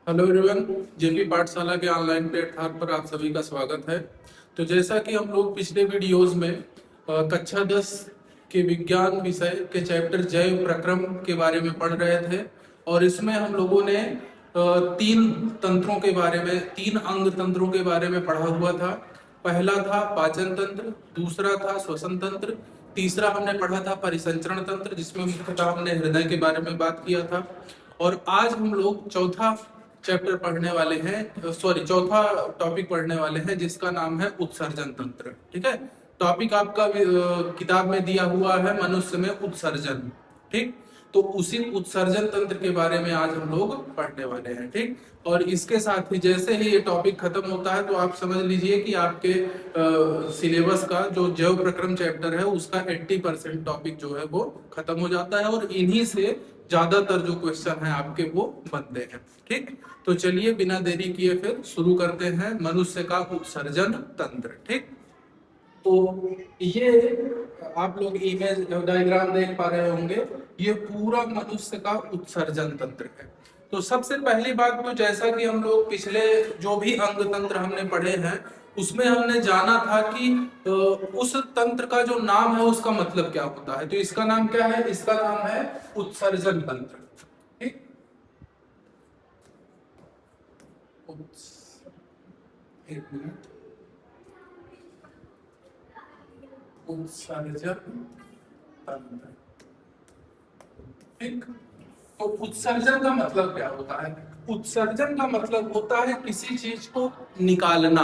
Hello everyone. JP पाठशाला के online platform पर आप सभी का स्वागत है। तो जैसा कि हम लोग पिछले वीडियोस में कक्षा 10 के विज्ञान विषय के चैप्टर जैव प्रक्रम के बारे में पढ़ रहे थे और इसमें हम लोगों ने तीन तंत्रों के बारे में, तीन अंग तंत्रों के बारे में पढ़ा हुआ था। पहला था पाचन तंत्र, दूसरा था श्वसन तंत्र, तीसरा हमने पढ़ा था परिसंचरण तंत्र, जिसमें मुख्यतः हमने हृदय के बारे में बात किया था। और आज हम लोग चौथा चैप्टर पढ़ने वाले हैं, चौथा टॉपिक पढ़ने वाले हैं, जिसका नाम है उत्सर्जन तंत्र। ठीक है। टॉपिक आपका किताब में दिया हुआ है मनुष्य में उत्सर्जन। ठीक। तो उसी उत्सर्जन तंत्र के बारे में आज हम लोग पढ़ने वाले हैं। ठीक। और इसके साथ ही जैसे ही ये टॉपिक खत्म होता है तो आप समझ लीजिए कि आपके सिलेबस का जो जैव प्रक्रम चैप्टर है उसका 80% टॉपिक जो है वो खत्म हो जाता है और इन्हीं से ज्यादातर जो क्वेश्चन है आपके वो बनते हैं। ठीक। तो चलिए बिना देरी किए फिर शुरू करते हैं मनुष्य का उत्सर्जन तंत्र। ठीक। तो ये आप लोग इमेज डायग्राम देख पा रहे होंगे, ये पूरा मनुष्य का उत्सर्जन तंत्र है। तो सबसे पहली बात तो जैसा कि हम लोग पिछले जो भी अंग तंत्र हमने पढ़े हैं उसमें हमने जाना था कि उस तंत्र का जो नाम है उसका मतलब क्या होता है। तो इसका नाम क्या है? इसका नाम है उत्सर्जन तंत्र। ठीक। एक मिनट। उत्सर्जन तंत्र। ठीक। तो उत्सर्जन का मतलब क्या होता है? उत्सर्जन का मतलब होता है किसी चीज को निकालना।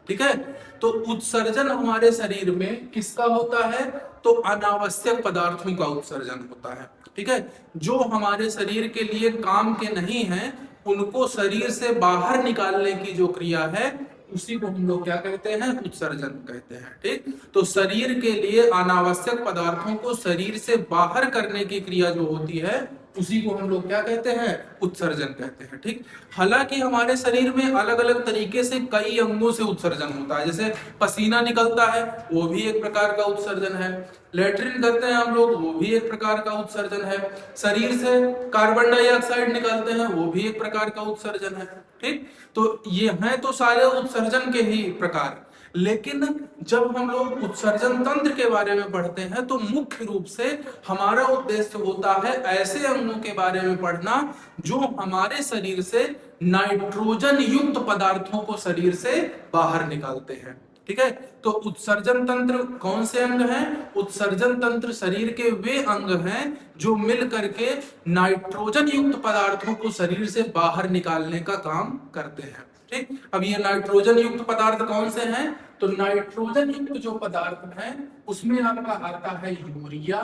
ठीक है। तो उत्सर्जन हमारे शरीर में किसका होता है? तो अनावश्यक पदार्थों का उत्सर्जन होता है। ठीक है। जो हमारे शरीर के लिए काम के नहीं है उनको शरीर से बाहर निकालने की जो क्रिया है उसी को हम लोग क्या कहते हैं? उत्सर्जन कहते हैं। ठीक। तो शरीर के लिए अनावश्यक पदार्थों को शरीर से बाहर करने की क्रिया जो होती है उसी को हम लोग क्या कहते हैं? उत्सर्जन कहते हैं। ठीक। हालांकि हमारे शरीर में अलग अलग तरीके से कई अंगों से उत्सर्जन होता है। जैसे पसीना निकलता है वो भी एक प्रकार का उत्सर्जन है, लेट्रिन करते हैं हम लोग वो भी एक प्रकार का उत्सर्जन है, शरीर से कार्बन डाइऑक्साइड निकलते हैं वो भी एक प्रकार का उत्सर्जन है। ठीक। तो ये हैं तो सारे उत्सर्जन के ही प्रकार। लेकिन जब हम लोग उत्सर्जन तंत्र के बारे में पढ़ते हैं तो मुख्य रूप से हमारा उद्देश्य होता है ऐसे अंगों के बारे में पढ़ना जो हमारे शरीर से नाइट्रोजन युक्त पदार्थों को शरीर से बाहर निकालते हैं। ठीक है। तो उत्सर्जन तंत्र कौन से अंग हैं? उत्सर्जन तंत्र शरीर के वे अंग हैं जो मिल करके नाइट्रोजन युक्त पदार्थों को शरीर से बाहर निकालने का काम करते हैं। ठीक। अब ये नाइट्रोजन युक्त पदार्थ कौन से हैं? तो नाइट्रोजन युक्त जो पदार्थ हैं उसमें आपका आता है यूरिया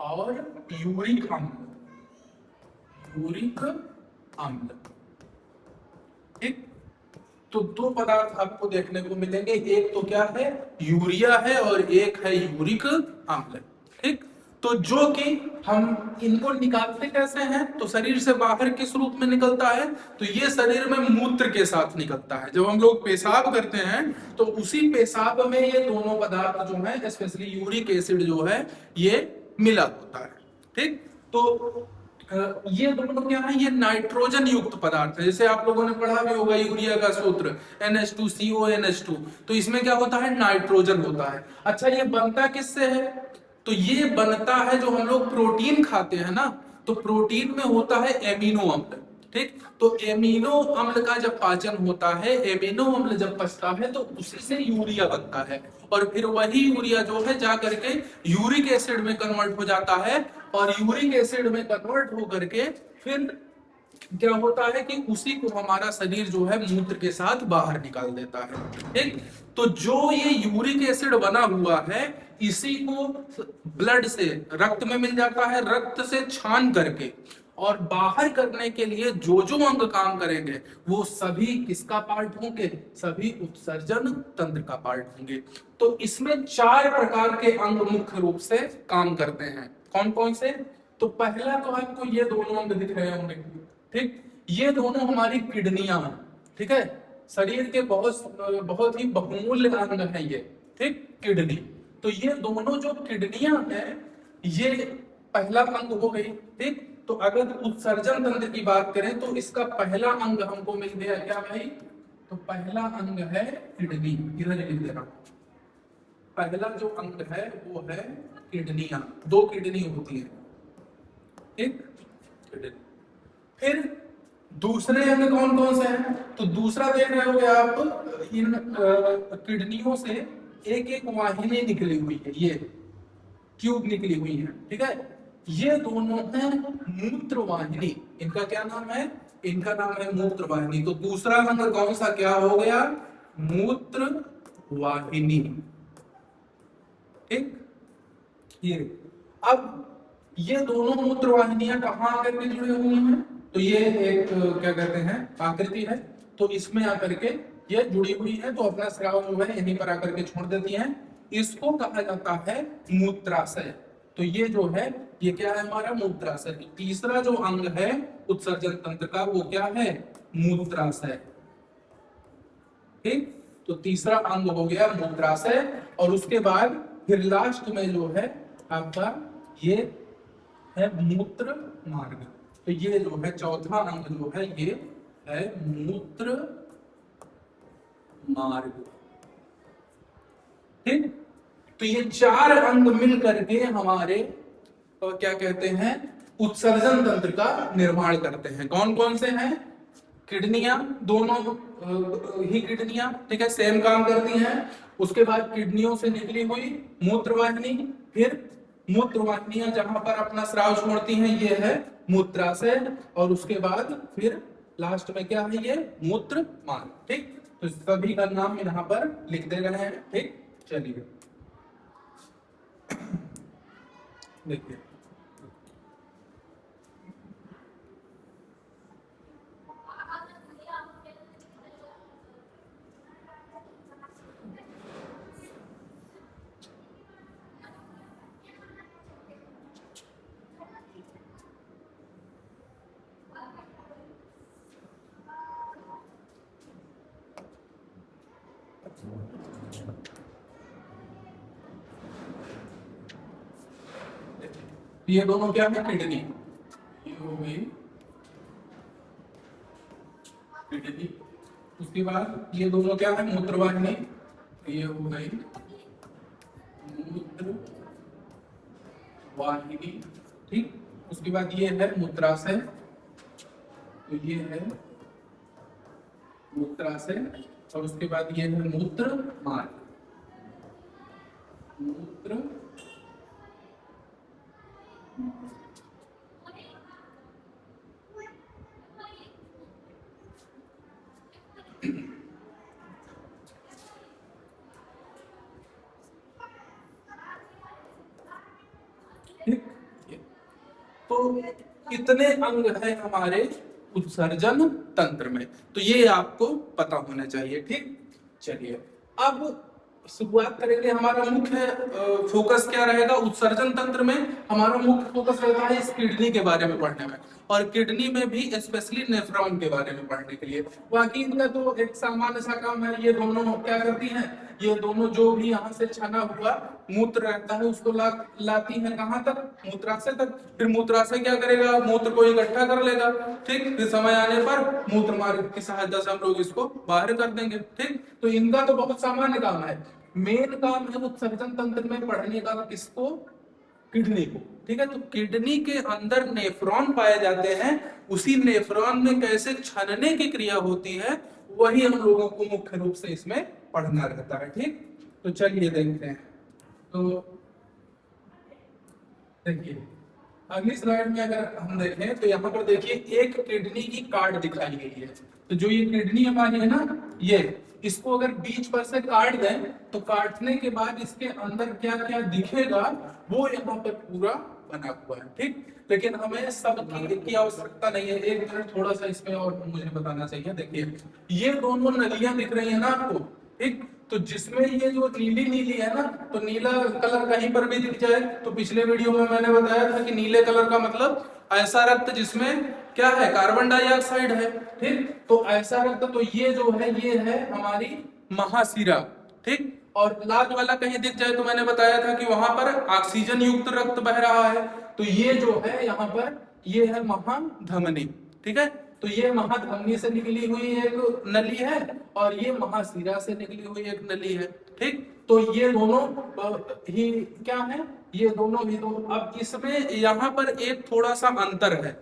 और यूरिक अम्ल। यूरिक अम्ल। ठीक। तो दो पदार्थ आपको देखने को मिलेंगे, एक तो क्या है? यूरिया है और एक है यूरिक अम्ल। ठीक। तो जो कि हम इनको निकालते कैसे हैं? तो शरीर से बाहर किस रूप में निकलता है? तो ये शरीर में मूत्र के साथ निकलता है। जब हम लोग पेशाब करते हैं तो उसी पेशाब में ये दोनों पदार्थ जो है स्पेशली यूरिक एसिड जो है ये मिला होता है। ठीक। तो ये दोनों क्या है? ये नाइट्रोजन युक्त पदार्थ है। जैसे आप लोगों ने पढ़ा भी होगा यूरिया का सूत्र NH2CONH2। तो इसमें क्या होता है? नाइट्रोजन होता है। अच्छा, ये बनता किससे है? तो ये बनता है जो हम लोग प्रोटीन खाते हैं ना, तो प्रोटीन में होता है एमिनो अम्ल। ठीक। तो एमिनो अम्ल का जब पाचन होता है, एमिनो अम्ल जब पचता है तो उसी से यूरिया बनता है और फिर वही यूरिया जो है जा करके यूरिक एसिड में कन्वर्ट हो जाता है और यूरिक एसिड में कन्वर्ट हो करके फिर क्या होता है कि उसी को हमारा शरीर जो है मूत्र के साथ बाहर निकाल देता है। ठीक। तो जो ये यूरिक एसिड बना हुआ है इसी को ब्लड से, रक्त में मिल जाता है, रक्त से छान करके और बाहर करने के लिए जो जो अंग काम करेंगे वो सभी किसका पार्ट होंगे? सभी उत्सर्जन तंत्र का पार्ट होंगे। तो इसमें चार प्रकार के अंग मुख्य रूप से काम करते हैं। कौन कौन से? तो पहला तो आपको ये दोनों अंग दिख रहे होंगे। ठीक। ये दोनों हमारी किडनियां हैं। ठीक है। शरीर के बहुत बहुत ही बहुमूल्य अंग है ये। ठीक। किडनी। तो ये दोनों जो किडनियां हैं ये पहला अंग हो गई। ठीक। तो अगर उत्सर्जन तंत्र की बात करें तो इसका पहला अंग हमको मिल गया क्या भाई, तो पहला अंग है किडनी। इधर लिख दे रहा हूं, पहला जो अंग है वो है किडनियां, 2 किडनी होती है, एक किडनी। फिर दूसरे अंग कौन कौन से हैं, तो दूसरा देख रहे होगे आप, इन किडनियों से एक एक वाहिनी निकली हुई है, ये ट्यूब निकली हुई है, ठीक है। ये दोनों है मूत्र वाहिनी, इनका क्या नाम है, इनका नाम है मूत्र वाहिनी। तो दूसरा अंग कौन सा क्या हो गया, मूत्र वाहिनी, ठीक। ये अब ये दोनों मूत्र वाहिनियां कहां आकर के जुड़ी हुई हैं, तो ये एक क्या कहते हैं आकृति है, तो इसमें आकर के ये जुड़ी हुई है, तो अपना स्राव जो है यहीं पर आकर के छोड़ देती हैं। इसको कहा जाता है मूत्राशय। तो ये जो है ये क्या है हमारा मूत्राशय। तीसरा जो अंग है उत्सर्जन तंत्र का वो क्या है, मूत्राशय, ठीक। तो तीसरा अंग हो गया मूत्राशय, और उसके बाद फिर लास्ट में जो है आपका ये है मूत्र मार्ग। तो ये जो है चौथा अंग जो है ये है मूत्र मार्ग, ठीक। तो ये 4 अंग मिल करके हमारे क्या कहते हैं उत्सर्जन तंत्र का निर्माण करते हैं। कौन कौन से हैं, किडनियां, दोनों ही किडनियां, ठीक है, सेम काम करती हैं। उसके बाद किडनियों से निकली हुई मूत्रवाहिनी, फिर मूत्रवाहिनियां जहां पर अपना स्राव छोड़ती हैं ये है मूत्राशय, और उसके बाद फिर लास्ट में क्या है ये मूत्र मार्ग, ठीक। तो सभी का नाम यहाँ पर लिख दे रहे हैं, ठीक। चलिए देखिए, ये दोनों क्या है किडनी, ये हो गई किडनी। उसके बाद ये दोनों क्या है मूत्रवाहिनी, ये हो गई मूत्र वाहिनी, ठीक। उसके बाद ये है मूत्राशय, तो ये है मूत्राशय, और उसके बाद ये है मूत्र मार्ग, मूत्र ठीक। तो कितने अंग है हमारे उत्सर्जन तंत्र में, तो ये आपको पता होना चाहिए, ठीक। चलिए अब शुरुआत करेंगे। हमारा मुख्य फोकस क्या रहेगा उत्सर्जन तंत्र में, हमारा मुख्य फोकस रहता है इस किडनी के बारे में पढ़ने में, और किडनी में भी स्पेशली नेफ्रॉन के बारे में पढ़ने के लिए। बाकी इनका तो एक सामान्य सा काम है, ये दोनों क्या करती हैं, ये दोनों जो भी यहाँ से छना हुआ मूत्र रहता है उसको लाती है कहाँ तक, मूत्राशय तक। फिर मूत्राशय क्या करेगा, मूत्र को इकट्ठा कर लेगा, ठीक। फिर समय आने पर मूत्र मार्ग की सहायता से हम लोग इसको बाहर कर देंगे, ठीक। तो इनका तो बहुत सामान्य काम है। मेन काम है उत्सर्जन तंत्र में पढ़ने का किसको, किडनी को, ठीक है। तो किडनी के अंदर नेफ्रॉन पाए जाते हैं, उसी नेफ्रॉन में कैसे छनने की क्रिया होती है वही हम लोगों को मुख्य रूप से इसमें पढ़ना रहता है, ठीक। तो चलिए देखते हैं। तो देखिए अगली स्लाइड में अगर हम देखें तो यहाँ पर देखिए एक किडनी की कार्ड दिखाई गई है। तो जो ये किडनी हमारी है ना, ये इसको अगर बीच पर से काट दें तो काटने के बाद इसके अंदर क्या क्या दिखेगा वो यहाँ पर पूरा बना हुआ है, ठीक। लेकिन हमें सब की आवश्यकता नहीं है। एक मिनट थोड़ा सा इसमें और मुझे बताना चाहिए। देखिए ये दोनों नलियां दिख रही है ना आपको, ठीक। तो जिसमें ये जो नीली नीली है ना, तो नीला कलर कहीं पर भी दिख जाए तो पिछले वीडियो में मैंने बताया था कि नीले कलर का मतलब ऐसा रक्त जिसमें क्या है कार्बन डाइऑक्साइड है, ठीक। तो ऐसा रक्त, तो ये जो है ये है हमारी महाशिरा, ठीक। और लाल वाला कहीं दिख जाए तो मैंने बताया था कि वहां पर ऑक्सीजन युक्त रक्त बह रहा है, तो ये जो है यहाँ पर ये है महाधमनी। ठीक है, तो ये महाधमनी से निकली हुई एक नली है और ये महाशिरा से निकली हुई एक नली है। ठीक, तो ये दोनों ही क्या है, ये दोनों ही दो। अब इसमें यहाँ पर एक थोड़ा सा अंतर है।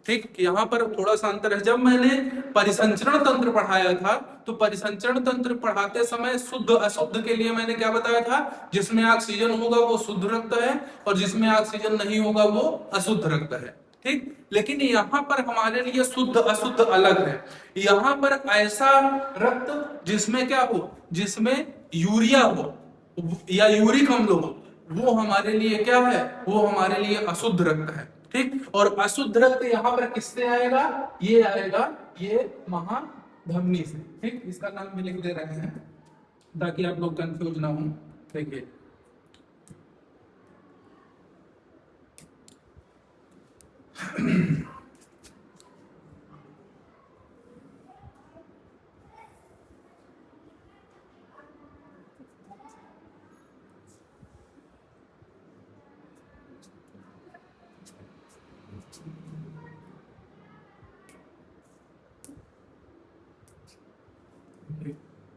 ठीक, यहाँ पर थोड़ा सा अंतर है। जब मैंने परिसंचरण तंत्र पढ़ाया था तो परिसंचरण तंत्र पढ़ाते समय शुद्ध अशुद्ध के लिए मैंने क्या बताया था, जिसमें ऑक्सीजन होगा वो शुद्ध रक्त है और जिसमें ऑक्सीजन नहीं होगा वो अशुद्ध रक्त है। ठीक, लेकिन यहाँ पर हमारे लिए शुद्ध अशुद्ध अलग है। यहाँ पर ऐसा रक्त जिसमें क्या हो, जिसमें यूरिया हो या यूरिक अम्ल हो, वो हमारे लिए क्या है, वो हमारे लिए अशुद्ध रक्त है। ठीक, और अशुद्ध रक्त यहाँ पर किससे आएगा, ये आएगा ये महाधमनी से। ठीक, इसका नाम भी लिख दे रहे हैं ताकि आप लोग कंफ्यूज ना हो। देखिए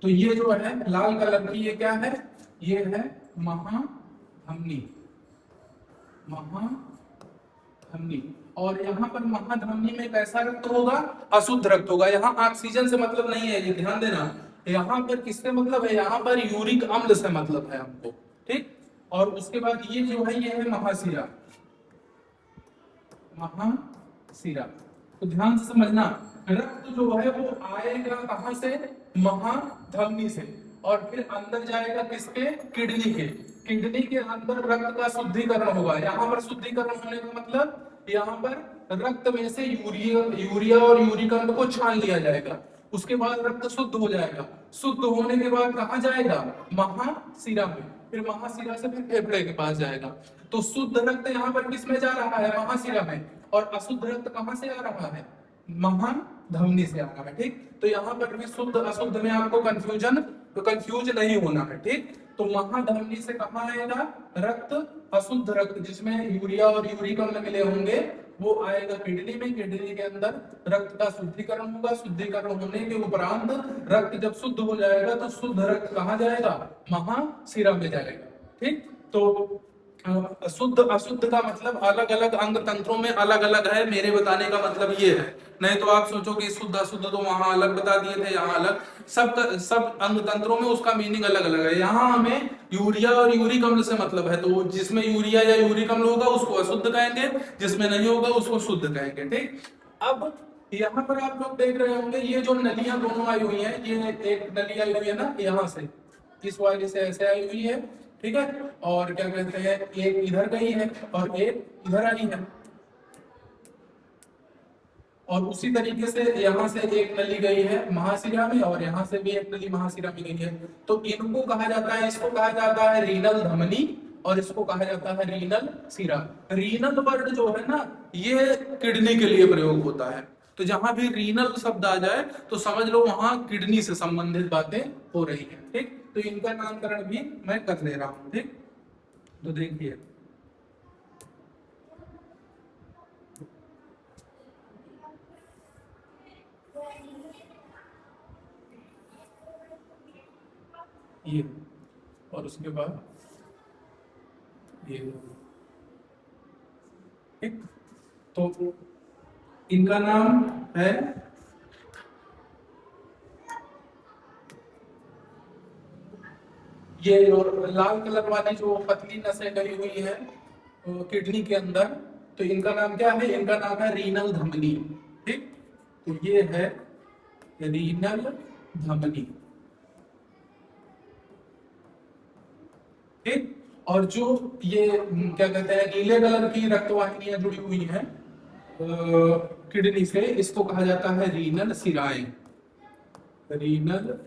तो ये जो है लाल कलर की, ये क्या है, ये है महाधमनी। महाधमनी, और यहाँ पर महाधमनी में कैसा रक्त होगा, अशुद्ध रक्त होगा। यहाँ ऑक्सीजन से मतलब नहीं है, ये ध्यान देना। यहाँ पर किससे मतलब है, यहाँ पर यूरिक अम्ल से मतलब है हमको। ठीक, और उसके बाद ये जो है ये है महाशिरा। महाशिरा, तो ध्यान से समझना, रक्त जो है वो आएगा कहां से, महाधमनी से, और फिर अंदर जाएगा किसके, किडनी के। किडनी के अंदर रक्त का शुद्धिकरण होगा। यहाँ पर शुद्धिकरण होने का मतलब यहाँ पर रक्त में से यूरिया और यूरिक अम्ल को छान लिया जाएगा। उसके बाद रक्त शुद्ध हो जाएगा। शुद्ध होने के बाद कहाँ जाएगा, महाशिरा में, फिर महाशिरा से फिर फेफड़े के पास जाएगा। तो शुद्ध रक्त यहाँ पर किस में जा रहा है, महाशिरा में, और अशुद्ध रक्त कहाँ से आ रहा है, महाधमनी से आ रहा है। ठीक, तो यहाँ पर भी शुद्ध अशुद्ध में आपको कंफ्यूज नहीं होना है। ठीक, तो महाधमनी से कहाँ आएगा रक्त, अशुद्ध रक्त जिसमें यूरिया और यूरिक अम्ल मिले होंगे, वो आएगा किडनी में। किडनी के अंदर रक्त का शुद्धिकरण होगा। शुद्धिकरण होने के उपरांत रक्त जब शुद्ध हो जाएगा तो शुद्ध रक्त कहाँ जाएगा, महाशिरा में जाएगा। ठीक, तो शुद्ध अशुद्ध का मतलब अलग अलग अंग तंत्रों में अलग अलग है, मेरे बताने का मतलब ये है। नहीं तो आप सोचो कि शुद्ध अशुद्ध तो वहां अलग बता दिए थे, यहाँ अलग। सब अंग तंत्रों में उसका मीनिंग अलग अलग है। यहाँ हमें यूरिया और यूरिक अम्ल से मतलब है, तो जिसमें यूरिया या यूरिक अम्ल होगा उसको अशुद्ध कहेंगे, जिसमें नहीं होगा उसको शुद्ध कहेंगे। ठीक, अब यहाँ पर आप लोग देख रहे होंगे ये जो नलियां दोनों आई हुई है, ये एक नली आई हुई है ना, यहाँ से इस वाले से ऐसे आई हुई है। ठीक है, और क्या कहते हैं, एक इधर गई है और एक इधर आई है, और उसी तरीके से यहाँ से एक नली गई है महाशिरा में और यहाँ से भी एक नली महाशिरा में गई है। तो इनको कहा जाता है, इसको कहा जाता है रीनल धमनी और इसको कहा जाता है रीनल शिरा। रीनल वर्ड जो है ना, ये किडनी के लिए प्रयोग होता है। तो जहां भी रीनल शब्द आ जाए तो समझ लो वहां किडनी से संबंधित बातें हो रही है। ठीक, तो इनका नामकरण भी मैं कर दे रहा हूं। ठीक, तो देखिए ये, और उसके बाद ये। ठीक, तो इनका नाम है ये, और लाल कलर वाली जो पतली नसें गई हुई है किडनी के अंदर, तो इनका नाम क्या है, इनका नाम है रीनल धमनी। ठीक, तो ये है रीनल धमनी। ठीक, और जो ये क्या कहते हैं नीले कलर की रक्तवाहिनियां जुड़ी हुई हैं किडनी से, इसको कहा जाता है रीनल शिराएं। रीनल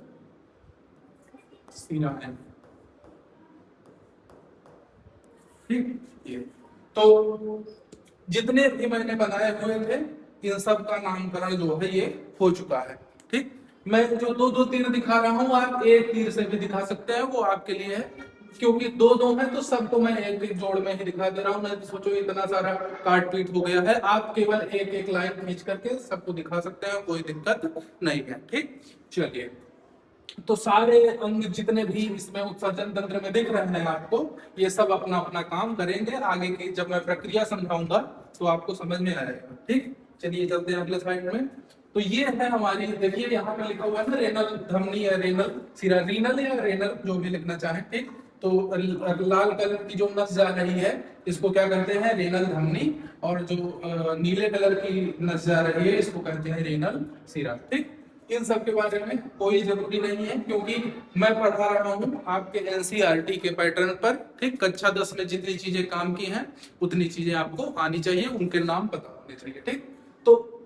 शिराएं। ठीक, ये तो जितने भी मैंने बनाए हुए थे इन सब का नामकरण जो है ये हो चुका है। ठीक, मैं जो दो दो तीर दिखा रहा हूं, आप एक तीर से भी दिखा सकते हैं, वो आपके लिए है। क्योंकि दो दो है तो सबको मैं एक एक जोड़ में ही दिखा दे रहा हूँ, नहीं तो सोचो इतना सारा काट पीट हो गया है। आप केवल एक एक लाइन खींच करके सबको दिखा सकते हैं, कोई दिक्कत नहीं है। ठीक, चलिए, तो सारे अंग जितने भी इसमें उत्सर्जन तंत्र में दिख रहे हैं आपको, ये सब अपना अपना काम करेंगे। आगे की जब मैं प्रक्रिया समझाऊंगा तो आपको समझ में आएगा। ठीक, चलिए चलते हैं अगले स्लाइड में। तो ये है हमारी, देखिए यहाँ पे लिखा हुआ है ना रेनल धमनी या रेनल सिरा, रीनल या रेनल जो भी लिखना चाहें। ठीक, तो लाल कलर की जो नस जा रही है इसको क्या कहते हैं, रेनल धमनी, और जो नीले कलर की नस जा रही है इसको कहते हैं रेनल सिरा। ठीक, इन सब के बारे में कोई जरूरी नहीं है, क्योंकि मैं पढ़ा रहा हूँ आपके एनसीईआरटी के पैटर्न पर। ठीक, कक्षा 10 में जितनी चीजें काम की हैं उतनी चीजें आपको आनी चाहिए, उनके नाम पता होने चाहिए। ठीक, तो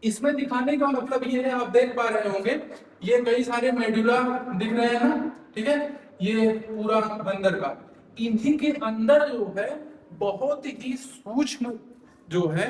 इसमें दिखाने का मतलब ये है, आप देख पा रहे होंगे ये कई सारे मेडुला दिख रहे हैं ना। ठीक है, ये पूरा अंदर का, इन्हीं के अंदर जो है बहुत ही सूक्ष्म जो है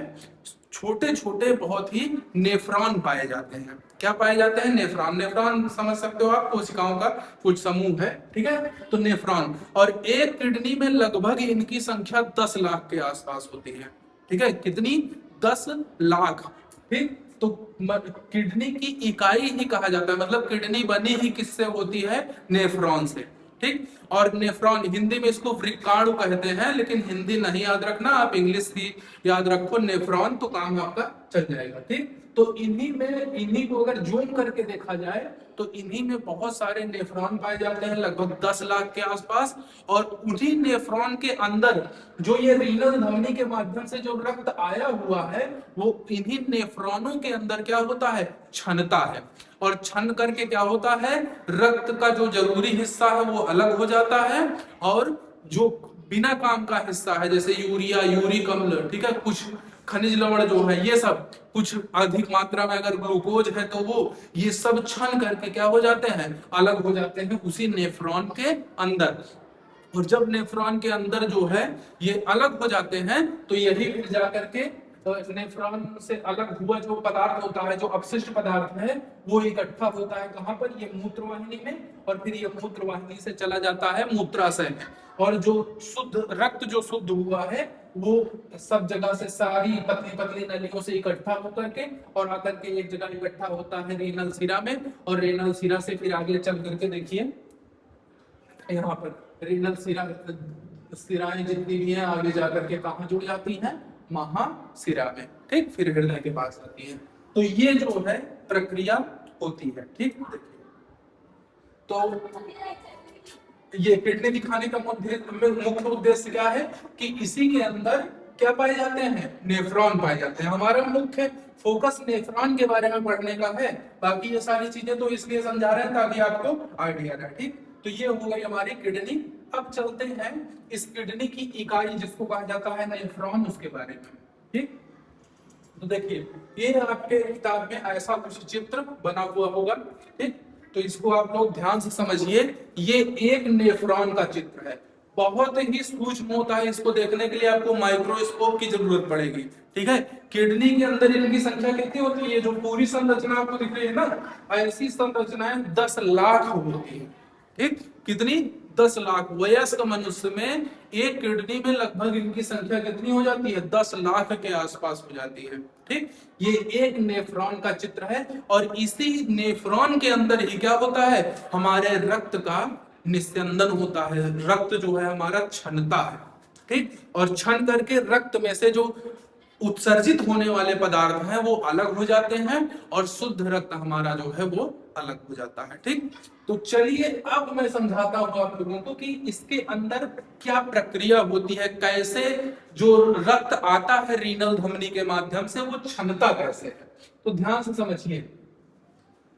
छोटे छोटे बहुत ही नेफ्रॉन पाए जाते हैं। क्या पाए जाते हैं, नेफ्रॉन। नेफ्रॉन समझ सकते हो आप, कोशिकाओं का कुछ समूह है। ठीक है, तो नेफ्रॉन, और एक किडनी में लगभग इनकी संख्या 10 लाख के आसपास होती है। ठीक है, कितनी, 10 लाख। ठीक, तो किडनी की इकाई ही कहा जाता है, मतलब किडनी बनी ही किससे होती है, नेफ्रॉन से। ठीक, और नेफ्रॉन हिंदी में इसको वृक्काणु कहते हैं, लेकिन हिंदी नहीं याद रखना, आप इंग्लिश ही याद रखो, नेफ्रॉन, तो काम आपका चल जाएगा। ठीक, तो इन्हीं को अगर जूम करके देखा जाए तो इन्हीं में बहुत सारे नेफ्रॉन पाए जाते हैं, लगभग 10 लाख के आसपास। और उन्हीं नेफ्रॉन के अंदर जो ये रीनल धमनी के माध्यम से जो रक्त आया हुआ है, वो इन्हीं नेफ्रॉनों के अंदर क्या होता है, छनता है। और छन करके क्या होता है, रक्त का जो जरूरी हिस्सा है वो अलग हो जाता है, और जो बिना काम का हिस्सा है जैसे यूरिया, यूरिक अम्ल, ठीक है, कुछ खनिज लवण जो है, ये सब कुछ अधिक मात्रा में अगर ग्लूकोज है तो वो ये सब छन करके क्या हो जाते हैं, अलग हो जाते हैं उसी नेफ्रॉन के अंदर। और जब नेफ्रॉन के अंदर जो है ये अलग हो जाते हैं तो यही फिर जा करके नेफ्रॉन से अलग हुआ जो पदार्थ होता है, जो अपशिष्ट पदार्थ है, वो इकट्ठा होता है कहां पर, ये मूत्रवाहिनी में, और फिर ये मूत्रवाहिनी से चला जाता है मूत्राशय में। और जो शुद्ध रक्त जो शुद्ध हुआ है वो सब जगह से, सारी पतली पतली नलियों से इकट्ठा होकर के और आकर के एक जगह इकट्ठा होता है रेनल सिरा में। और रेनल सिरा से फिर आगे चल करके देखिए यहाँ पर रेनल सिराएं जितनी भी हैं आगे जाकर के कहाँ जुड़ जाती हैं, महासिरा में। ठीक, फिर हृदय के पास आती है। तो ये जो है प्रक्रिया होती है। ठीक, तो ये किडनी दिखाने का मुख्य उद्देश्य क्या है कि इसी के अंदर क्या पाए जाते हैं, नेफ्रॉन पाए जाते हैं। हमारा मुख्य फोकस नेफ्रॉन के बारे में पढ़ने का है, बाकी ये सारी चीजें तो इसलिए समझा रहे हैं ताकि आपको आइडिया रहे। ठीक, तो ये हो गई हमारी किडनी। अब चलते हैं इस किडनी की इकाई जिसको कहा जाता है नेफ्रॉन, उसके बारे में। ठीक, तो देखिए ये आपके किताब में ऐसा कुछ चित्र बना हुआ होगा। ठीक, तो इसको आप लोग ध्यान से समझिए, ये एक नेफ्रॉन का चित्र है, बहुत ही सूक्ष्म होता है, इसको देखने के लिए आपको माइक्रोस्कोप की जरूरत पड़ेगी। ठीक है, किडनी के अंदर इनकी संख्या कितनी होती है, ये जो पूरी संरचना आपको दिख रही है ना, ऐसी संरचनाएं 10 लाख होती है। ठीक, कितनी, 10 लाख। वयस्क मनुष्य में एक किडनी में लगभग इनकी संख्या कितनी हो जाती है, 10 लाख के आसपास हो जाती है। ठीक, ये एक नेफ्रॉन का चित्र है, और इसी नेफ्रॉन के अंदर ही क्या होता है, हमारे रक्त का निस्यंदन होता है, रक्त जो है हमारा छनता है। ठीक, और छन करके रक्त में से जो उत्सर्जित होने वाले पदार्थ हैं वो अलग हो जाते हैं, और शुद्ध रक्त हमारा जो है वो अलग हो जाता है। ठीक, तो चलिए अब मैं समझाता हूं आप लोगों को कि इसके अंदर क्या प्रक्रिया होती है, कैसे जो रक्त आता है रीनल धमनी के माध्यम से वो छनता कैसे है। तो ध्यान से समझिए,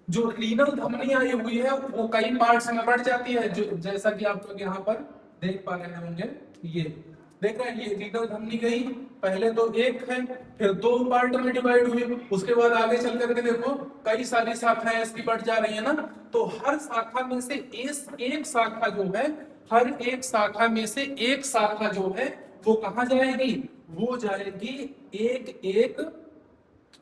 जो रीनल धमनी आई हुई है वो कई पार्ट्स में बढ़ जाती है, जो जैसा कि आप लोग यहाँ पर देख पा रहे होंगे, ये देख रहे हैं, ये रीनल धमनी गई, पहले तो एक है, फिर 2 पार्ट में डिवाइड हुई, उसके बाद आगे चल करके देखो कई सारी शाखाएं इसकी बढ़ जा रही है ना। तो हर शाखा में से एक शाखा जो है, हर एक शाखा में से एक शाखा जो है वो कहाँ जाएगी, वो जाएगी एक एक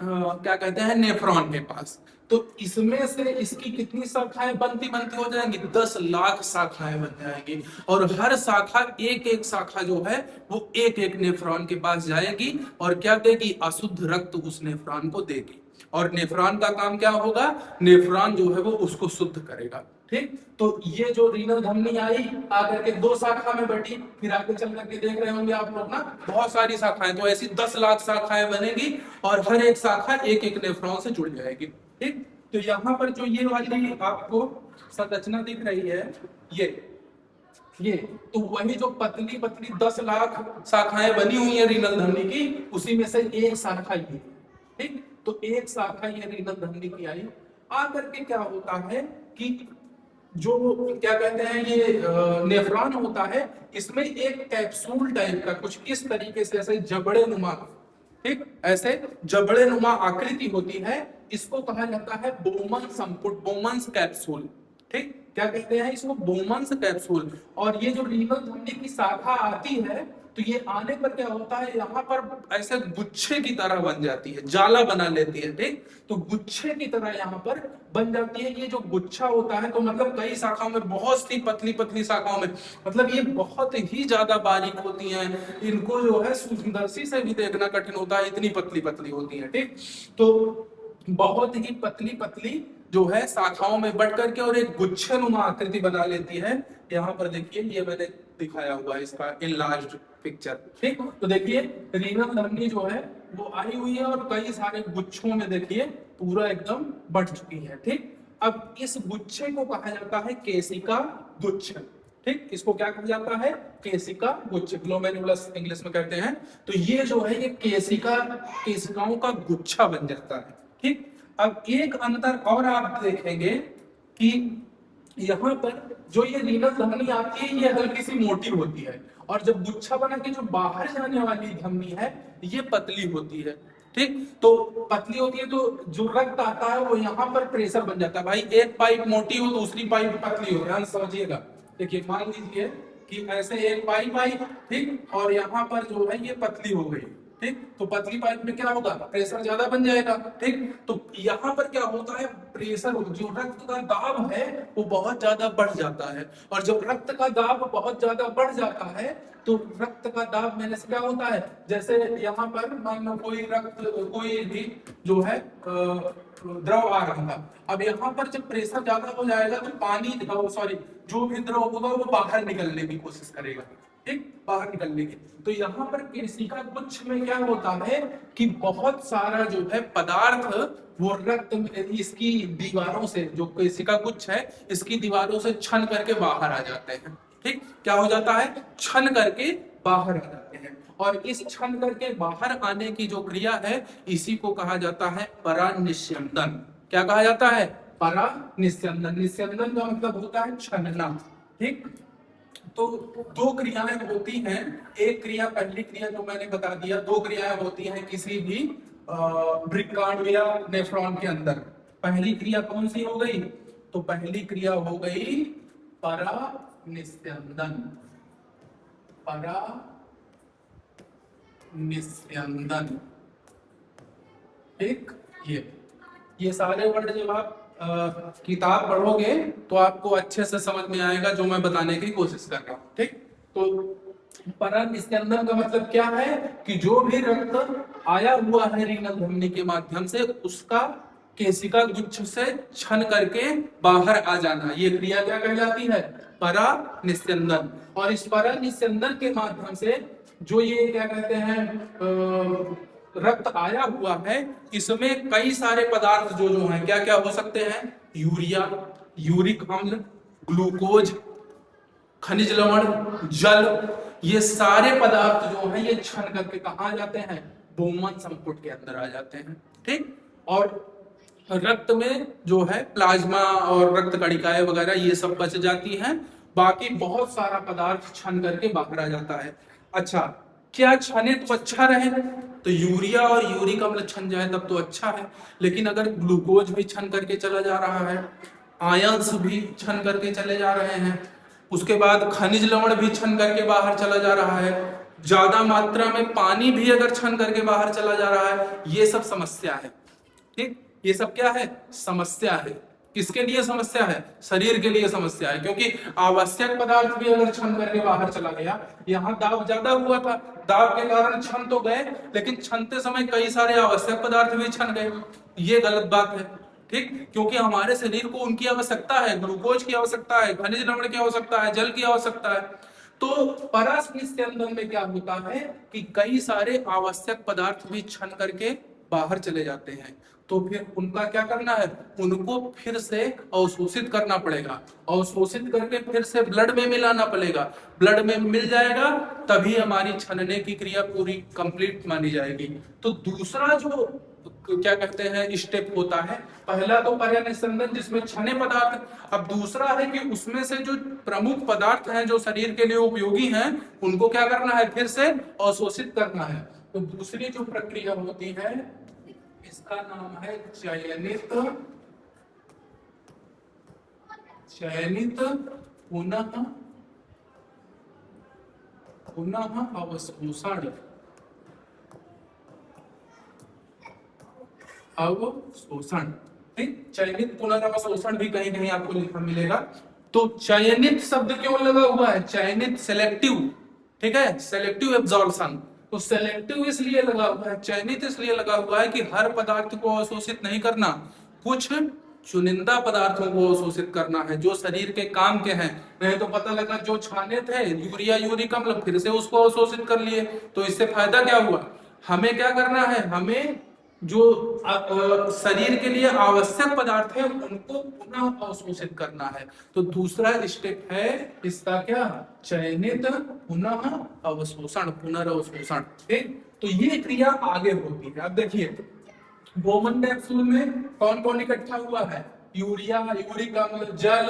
क्या कहते हैं, नेफ्रॉन के पास। तो इसमें से इसकी कितनी शाखाएं बनती बनती हो जाएंगी, 10 लाख शाखाएं बन जाएंगी। और हर शाखा, एक एक शाखा जो है वो एक एक नेफ्रॉन के पास जाएगी और क्या देगी, अशुद्ध रक्त उस नेफ्रॉन को देगी। और नेफ्रॉन का काम क्या होगा, नेफ्रॉन जो है वो उसको शुद्ध करेगा। ठीक, तो ये जो रीनल धमनी आई आकर के 2 शाखा में बटी, फिर आगे चल करके देख रहे होंगे आप लोग ना, बहुत सारी शाखाएं, तो ऐसी 10 लाख शाखाएं बनेगी और हर एक शाखा एक एक नेफ्रॉन से जुड़ जाएगी। ठीक, तो यहाँ पर जो ये वाली आपको संरचना दिख रही है, ये तो वही जो पतली पतली 10 लाख शाखाएं बनी हुई है रीनल धमनी की, उसी में से एक शाखा ये। ठीक, तो एक शाखा ये रीनल धमनी की आई, आकर के क्या होता है कि जो क्या कहते हैं ये नेफ्रॉन होता है, इसमें एक कैप्सूल टाइप का कुछ इस तरीके से ऐसे जबड़े नुमा, ठीक, ऐसे जबड़े नुमा आकृति होती है, इसको कहा जाता है बोमन संपुट, बोमन्स कैप्सूल। ठीक, क्या कहते हैं इसको, बोमन्स कैप्सूल। और ये जो रीनल धमनी की शाखा आती है, तो ये आने पर क्या होता है, यहाँ पर ऐसे गुच्छे की तरह बन जाती है, जाला बना लेती है। ठीक, तो गुच्छे की तरह यहाँ पर बन जाती है। ये जो गुच्छा होता है, तो मतलब कई शाखाओं में, बहुत सी पतली पतली शाखाओं में, मतलब ये बहुत ही ज्यादा बारीक होती हैं, इनको जो है सूक्ष्मदर्शी से भी देखना कठिन होता है, इतनी पतली पतली होती है। ठीक, तो बहुत ही पतली पतली जो है शाखाओं में बढ़ करके और एक गुच्छे नुमा आकृति बना लेती है। यहाँ पर देखिए, ये मैंने दिखाया हुआ है इसका इनलार्ज्ड पिक्चर। ठीक, तो देखिए रीनल धमनी जो है वो आई हुई है और कई सारे गुच्छों में देखिए पूरा एकदम बढ़ चुकी है। ठीक, अब इस गुच्छे को कहा जाता है केशिका गुच्छ। ठीक, इसको क्या कहा जाता है, केशिका गुच्छ, ग्लोमेरुलस इंग्लिश में कहते हैं। तो ये जो है ये केशिकाओं का गुच्छा बन जाता है। ठीक, अब एक अंतर और आप देखेंगे कि यहाँ पर जो ये रीनल धमनी आती है, ये हल्की सी मोटी होती है, और जब गुच्छा बना के जो बाहर जाने वाली धमनी है, ये पतली होती है। ठीक, तो पतली होती है, तो जो रक्त आता है वो यहाँ पर प्रेशर बन जाता है। भाई एक पाइप मोटी हो, दूसरी पाइप पतली हो, ध्यान समझिएगा। देखिए मान लीजिए कि ऐसे एक पाइप आई, ठीक, और यहाँ पर जो है ये पतली हो गई। ठीक, तो पतली पाइप में क्या होगा, प्रेशर ज्यादा बन जाएगा। ठीक, तो यहाँ पर क्या होता है, प्रेशर, जो रक्त का दाब है वो बहुत ज्यादा बढ़ जाता है, और जब रक्त का दाब बहुत ज्यादा बढ़ जाता है, तो रक्त का दाब मैंने से क्या होता है, जैसे यहाँ पर मान लो कोई भी जो है द्रव आ रहा था, अब यहाँ पर जब प्रेशर ज्यादा हो जाएगा तो पानी, सॉरी, जो भी द्रव होगा वो बाहर निकलने की कोशिश करेगा। ठीक, बाहर निकलने की। तो यहाँ पर केशिका गुच्छ में क्या होता है कि बहुत सारा जो है पदार्थ वो रक्त में, इसकी दीवारों से, जो केशिका गुच्छ है इसकी दीवारों से छन करके बाहर आ जाते हैं। ठीक, क्या हो जाता है, छन करके बाहर आ जाते हैं। और इस छन करके बाहर आने की जो क्रिया है, इसी को कहा जाता है परानिस्यंदन। क्या कहा जाता है, परानिस्यंदन। निस्यंदन का मतलब होता है छनना। ठीक, तो 2 क्रियाएं होती हैं। एक क्रिया, पहली क्रिया जो मैंने बता दिया, 2 क्रियाएं होती हैं किसी भी वृक्काणु या नेफ्रॉन के अंदर। पहली क्रिया कौन सी हो गई, तो पहली क्रिया हो गई परानिस्यंदन। परानिस्यंदन। ठीक, ये सारे वर्ड जब आप किताब पढ़ोगे तो आपको अच्छे से समझ में आएगा जो मैं बताने की कोशिश कर रहा हूँ। ठीक, तो परानिस्यंदन का मतलब क्या है कि जो भी रक्त आया हुआ है रीनल धमनी के माध्यम से, उसका केशिका गुच्छ से छन करके बाहर आ जाना, ये क्रिया क्या कहलाती है, परानिस्यंदन। और इस परानिस्यंदन के माध्यम से जो ये क्या कहते हैं रक्त आया हुआ है, इसमें कई सारे पदार्थ जो हैं, क्या क्या हो सकते हैं, यूरिया, यूरिक अम्ल, ग्लूकोज, खनिज लवण, जल, ये सारे पदार्थ जो हैं ये छन करके कहाँ आ जाते हैं, बोमन संपुट के अंदर आ जाते हैं। ठीक, और रक्त में जो है प्लाज्मा और रक्त कणिकाएं वगैरह ये सब बच जाती हैं, बाकी बहुत सारा पदार्थ छन करके बाहर आ जाता है। अच्छा, क्या छने तो अच्छा रहे, तो यूरिया और यूरिक अम्ल छन जाए तब तो अच्छा है, लेकिन अगर ग्लूकोज भी छन करके चला जा रहा है, आयंस भी छन करके चले जा रहे हैं, उसके बाद खनिज लवण भी छन करके बाहर चला जा रहा है, ज्यादा मात्रा में पानी भी अगर छन करके बाहर चला जा रहा है, ये सब समस्या है। ठीक, ये सब क्या है? समस्या है। किसके लिए समस्या है? शरीर के लिए समस्या है, क्योंकि आवश्यक पदार्थ भी अगर छन करके बाहर चला गया, यहाँ दाब ज्यादा हुआ था, दाब के कारण छन तो गए, लेकिन छनते समय कई सारे आवश्यक पदार्थ भी छन गए। ये गलत बात है। ठीक, क्योंकि हमारे शरीर को उनकी आवश्यकता है, ग्लूकोज की आवश्यकता है, खनिज लवण की आवश्यकता है, जल की आवश्यकता है। तो परास्निस्यंदन में क्या होता है कि कई सारे आवश्यक पदार्थ भी छन करके बाहर चले जाते हैं। तो फिर उनका क्या करना है? उनको फिर से अवशोषित करना पड़ेगा, अवशोषित करके फिर से ब्लड में मिलाना पड़ेगा। ब्लड में मिल जाएगा तभी हमारी छनने की क्रिया पूरी कंप्लीट मानी जाएगी। तो दूसरा जो क्या कहते हैं स्टेप होता है, पहला तो पर्यानिस्यंदन जिसमें छने पदार्थ, अब दूसरा है कि उसमें से जो प्रमुख पदार्थ हैं जो शरीर के लिए उपयोगी हैं, उनको क्या करना है? फिर से अवशोषित करना है। तो दूसरी जो प्रक्रिया होती है इसका नाम है चयनित पुनः अवशोषण। अवशोषण, ठीक, चयनित पुनर्अवशोषण भी कहीं कहीं आपको लिखा मिलेगा। तो चयनित शब्द क्यों लगा हुआ है? चयनित सेलेक्टिव, ठीक है, सेलेक्टिव एब्जॉर्प्शन। तो सेलेक्टिव इसलिए लगा हुआ है, चयनित इसलिए लगा हुआ है कि हर पदार्थ को अवशोषित नहीं करना, कुछ चुनिंदा पदार्थों को अवशोषित करना है जो शरीर के काम के हैं। नहीं तो पता लगा जो छाने थे यूरिया यूरिक अम्ल, फिर से उसको अवशोषित कर लिए, तो इससे फायदा क्या हुआ? हमें क्या करना है? हमें जो शरीर के लिए आवश्यक पदार्थ है उनको पुनः अवशोषित करना है। तो दूसरा स्टेप है इसका क्या? चयनित पुनः अवशोषण, पुनर्अवशोषण। ठीक, तो ये क्रिया आगे होती है। अब देखिए बोमन कैप्सूल में कौन कौन इकट्ठा हुआ है? यूरिया, यूरिक अम्ल, जल,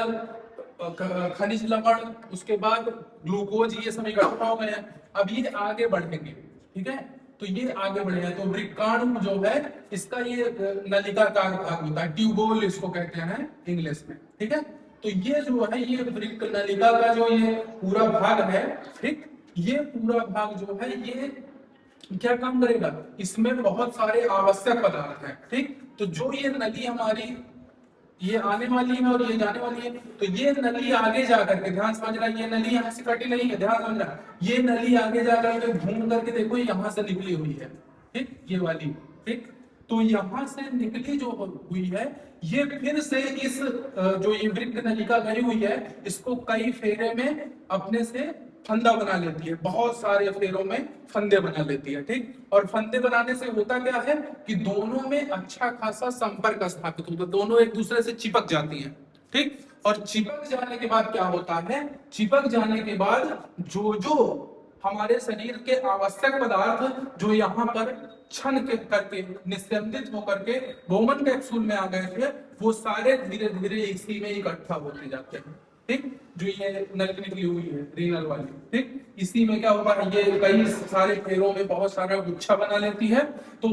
खनिज लवण, उसके बाद ग्लूकोज, ये सब इकट्ठा हो गए हैं। अब ये आगे बढ़ेंगे, ठीक है, तो ये आगे बढ़ेगा। तो वृक्काणु जो है इसका ये नलिकाकार भाग होता है, ट्यूबोल इसको कहते हैं इंग्लिश में, ठीक है। तो ये जो है ये वृक्क नलिका का जो ये पूरा भाग है, ठीक, ये पूरा भाग जो है ये क्या काम करेगा? इसमें बहुत सारे आवश्यक पदार्थ हैं, ठीक। तो जो ये नली हमारी ये आने वाली है और ये जाने वाली है, तो ये नली आगे जाकर के, ध्यान समझना, ये नली यहाँ से कटी नहीं है, ध्यान समझना, ये नली आगे जाकर के घूम करके देखो यहाँ से निकली हुई है, ठीक, ये वाली, ठीक। तो यहाँ से निकली जो हुई है ये फिर से इस जो ये वृक्क नलिका गई हुई है इसको कई फेरे में अपने से फंदा बना लेती है, बहुत सारे फेरों में फंदे बना लेती है, ठीक। और फंदे बनाने से होता क्या है कि दोनों में अच्छा खासा संपर्क स्थापित होता है, दोनों एक दूसरे से चिपक जाती हैं, ठीक। और चिपक जाने के बाद क्या होता है? चिपक जाने के बाद जो जो हमारे शरीर के आवश्यक पदार्थ जो यहाँ पर छन के करके निस्यंदित होकर के बोमन कैप्सूल में आ गए थे, वो सारे धीरे धीरे इसी में इकट्ठा होते जाते हैं, ठीक। जो ये नली निकली हुई है रीनल वाली, ठीक, इसी में क्या होगा? ये कई सारे फेरों में बहुत सारा गुच्छा बना लेती है, तो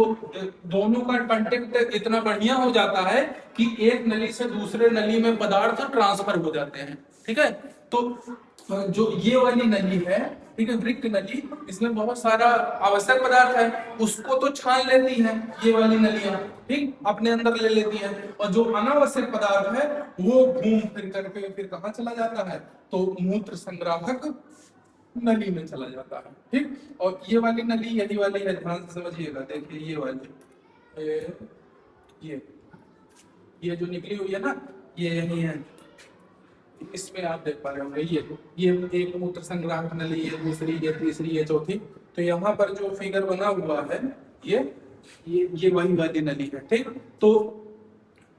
दोनों का कांटेक्ट इतना बढ़िया हो जाता है कि एक नली से दूसरे नली में पदार्थ ट्रांसफर हो जाते हैं, ठीक है। तो जो ये वाली नली है, ठीक है, वृक्क नली, इसमें बहुत सारा आवश्यक पदार्थ है, उसको तो छान लेती है ये वाली नलियां, ठीक, अपने अंदर ले लेती है, और जो अनावश्यक पदार्थ है वो घूम फिर करके फिर कहाँ चला जाता है? तो मूत्र संग्राहक नली में चला जाता है, ठीक। और ये वाली नली यही वाली है, ध्यान से समझिएगा, देखिए ये वाली ये जो निकली हुई है ना, ये यही है, इसमें आप देख पा रहे होंगे ये एक मूत्र संग्राहक नली, ये दूसरी, ये तीसरी, ये चौथी। तो यहाँ पर जो फिगर बना हुआ है ये वही वाली नली है, ठीक। तो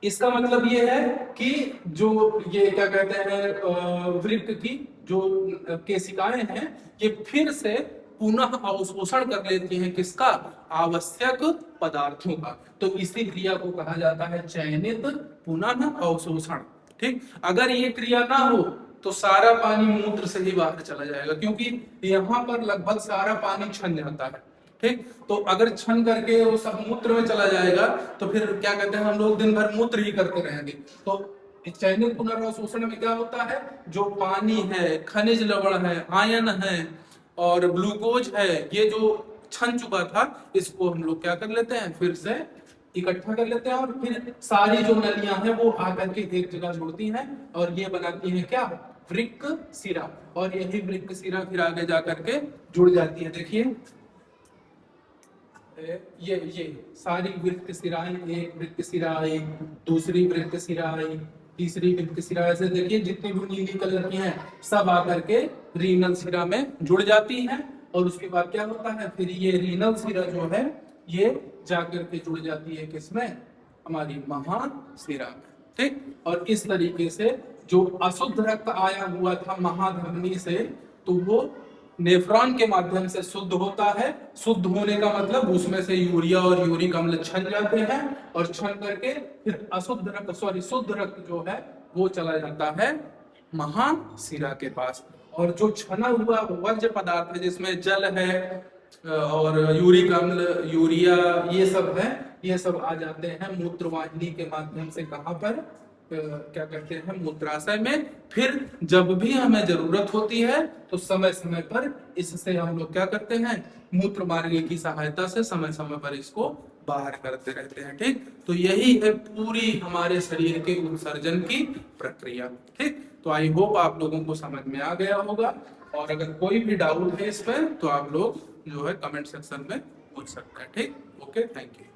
इसका मतलब ये है कि जो ये क्या कहते हैं वृक्क की जो केशिकाएं हैं ये फिर से पुनः अवशोषण कर लेती हैं, किसका? आवश्यक पदार्थों का। तो इसी क्रिया को कहा जाता है चयनित पुनः अवशोषण, ठीक। अगर ये क्रिया ना हो तो सारा पानी मूत्र से ही बाहर चला जाएगा, क्योंकि यहाँ पर लगभग सारा पानी छन जाता है, ठीक। तो अगर छन करके वो सब मूत्र में चला जाएगा तो फिर क्या कहते हैं हम लोग दिन भर मूत्र ही करते रहेंगे। तो चयनित पुनर्अवशोषण में क्या होता है? जो पानी है, खनिज लवण है, आयन है, और ग्लूकोज है ये जो छन चुका था, इसको हम लोग क्या कर लेते हैं, फिर से इकट्ठा कर लेते हैं और फिर सारी जो नलियां हैं वो आकर के एक जगह जुड़ती हैं और ये बनाती हैं क्या, वृक्क शिरा। और यही वृक्क शिरा फिर आगे जा करके जुड़ जाती है। देखिए ये सारी वृक्क शिराएं, एक वृक्क शिरा आई, दूसरी वृक्क शिरा आई, तीसरी वृक्क शिरा, ऐसे देखिए जितनी भी नीली कलर की हैं सब आकर के रीनल शिरा में जुड़ जाती हैं। और उसके बाद क्या होता है, फिर ये रीनल शिरा जो है ये जाकर के जुड़ जाती है किसमें, हमारी महाशिरा में। ठीक, और इस तरीके से जो अशुद्ध रक्त आया हुआ था महाधमनी से, तो वो नेफ्रॉन के माध्यम से शुद्ध होता है। शुद्ध होने का मतलब उसमें से यूरिया और यूरिक अम्ल छन जाते हैं और छन करके फिर अशुद्ध रक्त शुद्ध रक्त जो है वो चला जाता है महाशिरा के पास। और जो छना हुआ वर्ज्य पदार्थ है जिसमें जल है और यूरिक अम्ल, यूरिया, ये सब है, ये सब आ जाते हैं मूत्रवाहिनी के माध्यम से। कहां पर, क्या कहते हैं, मूत्राशय में। फिर जब भी हमें जरूरत होती है तो समय समय पर इससे हम लोग क्या करते हैं, मूत्र मार्ग की सहायता से समय समय पर इसको बाहर करते रहते हैं। ठीक, तो यही है पूरी हमारे शरीर के उत्सर्जन की प्रक्रिया। ठीक, तो आई होप आप लोगों को समझ में आ गया होगा। और अगर कोई भी डाउट है इस पर तो आप लोग जो है कमेंट सेक्शन में पूछ सकते हैं। ठीक, ओके, थैंक यू।